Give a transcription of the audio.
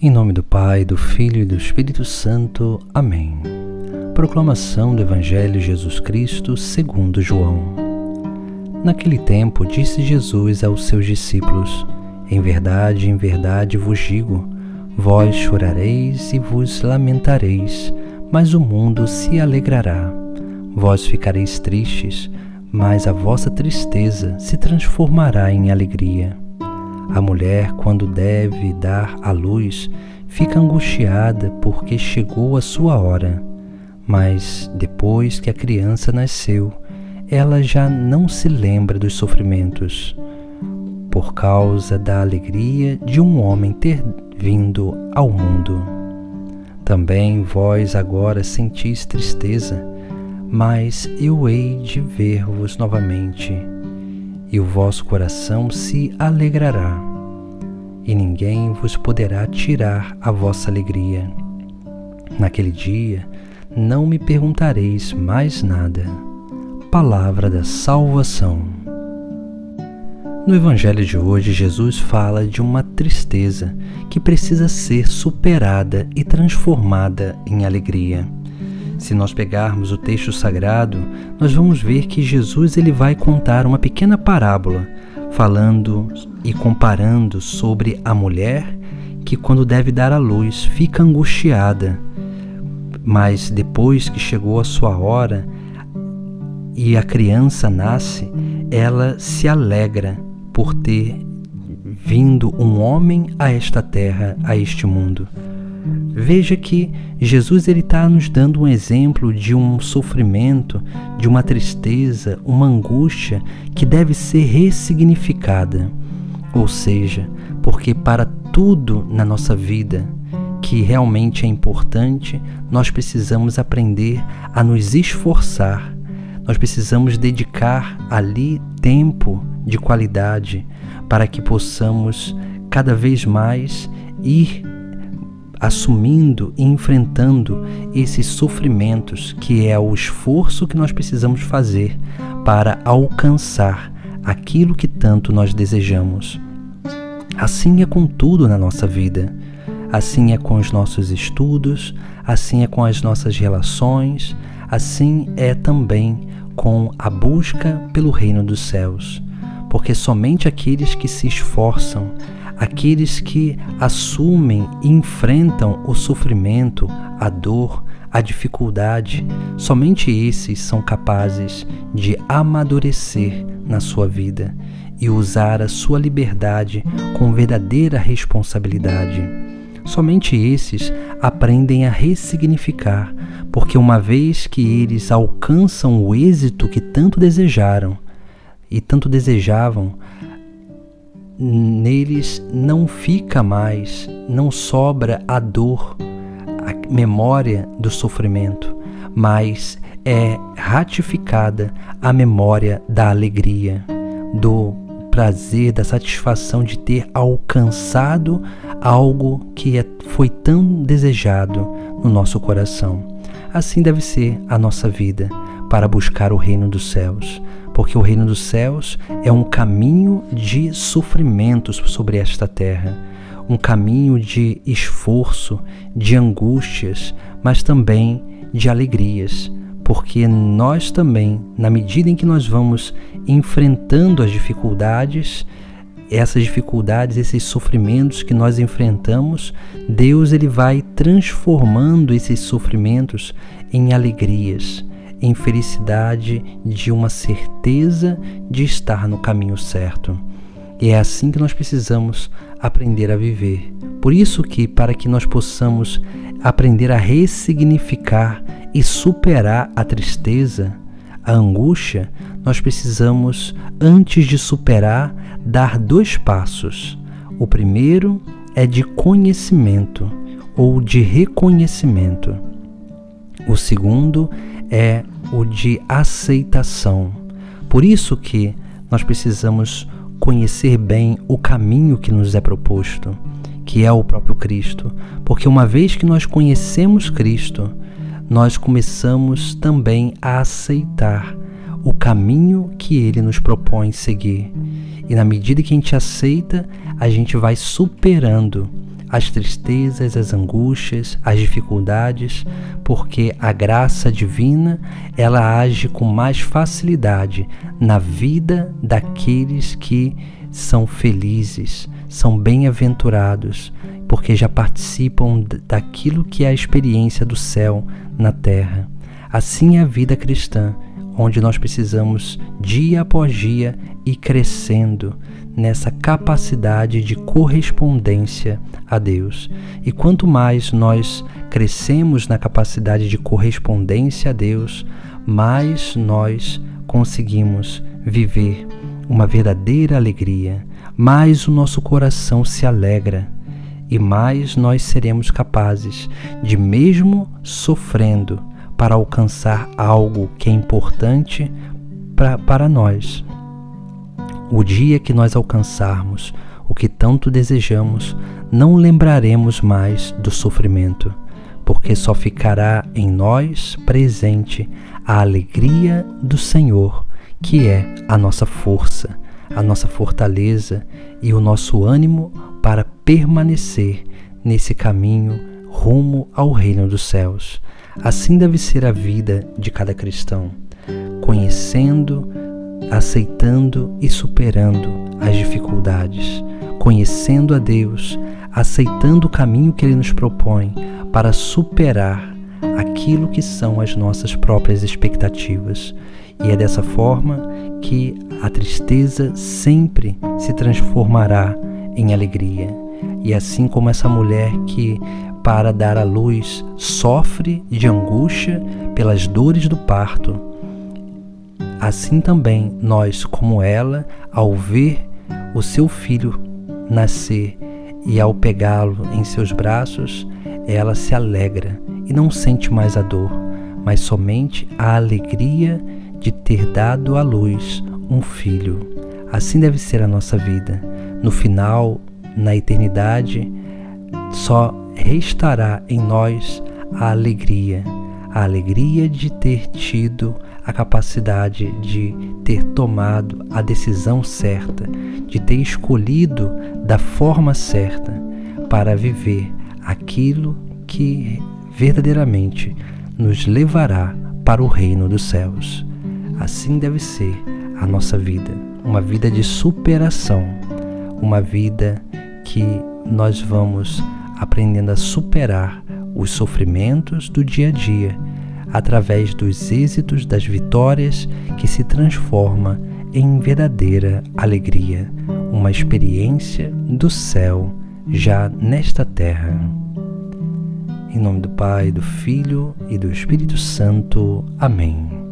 Em nome do Pai, do Filho e do Espírito Santo. Amém. Proclamação do Evangelho de Jesus Cristo segundo João. Naquele tempo disse Jesus aos seus discípulos: em verdade vos digo, vós chorareis e vos lamentareis, mas o mundo se alegrará. Vós ficareis tristes, mas a vossa tristeza se transformará em alegria. A mulher, quando deve dar à luz, fica angustiada porque chegou a sua hora. Mas, depois que a criança nasceu, ela já não se lembra dos sofrimentos, por causa da alegria de um homem ter vindo ao mundo. Também vós agora sentis tristeza, mas eu hei de ver-vos novamente, e o vosso coração se alegrará, e ninguém vos poderá tirar a vossa alegria. Naquele dia não me perguntareis mais nada. Palavra da salvação. No Evangelho de hoje, Jesus fala de uma tristeza que precisa ser superada e transformada em alegria. Se nós pegarmos o texto sagrado, nós vamos ver que Jesus ele vai contar uma pequena parábola, falando e comparando sobre a mulher que, quando deve dar à luz, fica angustiada, mas depois que chegou a sua hora e a criança nasce, ela se alegra por ter vindo um homem a esta terra, a este mundo. Veja que Jesus está nos dando um exemplo de um sofrimento, de uma tristeza, uma angústia que deve ser ressignificada. Ou seja, porque para tudo na nossa vida que realmente é importante, nós precisamos aprender a nos esforçar. Nós precisamos dedicar ali tempo de qualidade para que possamos cada vez mais ir assumindo e enfrentando esses sofrimentos, que é o esforço que nós precisamos fazer para alcançar aquilo que tanto nós desejamos. Assim é com tudo na nossa vida. Assim é com os nossos estudos, assim é com as nossas relações, assim é também com a busca pelo reino dos céus. Porque somente aqueles que se esforçam, aqueles que assumem e enfrentam o sofrimento, a dor, a dificuldade, somente esses são capazes de amadurecer na sua vida e usar a sua liberdade com verdadeira responsabilidade. Somente esses aprendem a ressignificar, porque uma vez que eles alcançam o êxito que tanto desejaram e tanto desejavam, neles não fica mais, não sobra a dor, a memória do sofrimento, mas é ratificada a memória da alegria, do prazer, da satisfação de ter alcançado algo que foi tão desejado no nosso coração. Assim deve ser a nossa vida para buscar o reino dos céus, porque o reino dos céus é um caminho de sofrimentos sobre esta terra, um caminho de esforço, de angústias, mas também de alegrias, porque nós também, na medida em que nós vamos enfrentando as dificuldades, essas dificuldades, esses sofrimentos que nós enfrentamos, Deus ele vai transformando esses sofrimentos em alegrias, em felicidade de uma certeza de estar no caminho certo. E é assim que nós precisamos aprender a viver. Por isso que, para que nós possamos aprender a ressignificar e superar a tristeza, a angústia, nós precisamos, antes de superar, dar 2 passos. O primeiro é de conhecimento ou de reconhecimento. O segundo é o de aceitação. Por isso que nós precisamos conhecer bem o caminho que nos é proposto, que é o próprio Cristo. Porque uma vez que nós conhecemos Cristo, nós começamos também a aceitar o caminho que Ele nos propõe seguir. E na medida que a gente aceita, a gente vai superando as tristezas, as angústias, as dificuldades, porque a graça divina, ela age com mais facilidade na vida daqueles que são felizes, são bem-aventurados, porque já participam daquilo que é a experiência do céu na terra. Assim é a vida cristã, onde nós precisamos, dia após dia, ir crescendo nessa capacidade de correspondência a Deus. E quanto mais nós crescemos na capacidade de correspondência a Deus, mais nós conseguimos viver uma verdadeira alegria, mais o nosso coração se alegra e mais nós seremos capazes de, mesmo sofrendo, para alcançar algo que é importante para nós. O dia que nós alcançarmos o que tanto desejamos, não lembraremos mais do sofrimento, porque só ficará em nós presente a alegria do Senhor, que é a nossa força, a nossa fortaleza e o nosso ânimo para permanecer nesse caminho rumo ao reino dos céus. Assim deve ser a vida de cada cristão, conhecendo, aceitando e superando as dificuldades, conhecendo a Deus, aceitando o caminho que Ele nos propõe para superar aquilo que são as nossas próprias expectativas. E é dessa forma que a tristeza sempre se transformará em alegria. E assim como essa mulher que, para dar à luz, sofre de angústia pelas dores do parto, assim também nós, como ela, ao ver o seu filho nascer e ao pegá-lo em seus braços, ela se alegra e não sente mais a dor, mas somente a alegria de ter dado à luz um filho. Assim deve ser a nossa vida. No final, na eternidade, só restará em nós a alegria de ter tido a capacidade de ter tomado a decisão certa, de ter escolhido da forma certa para viver aquilo que verdadeiramente nos levará para o reino dos céus. Assim deve ser a nossa vida, uma vida de superação, uma vida que nós vamos aprendendo a superar os sofrimentos do dia a dia, através dos êxitos, das vitórias, que se transforma em verdadeira alegria, uma experiência do céu já nesta terra. Em nome do Pai, do Filho e do Espírito Santo. Amém.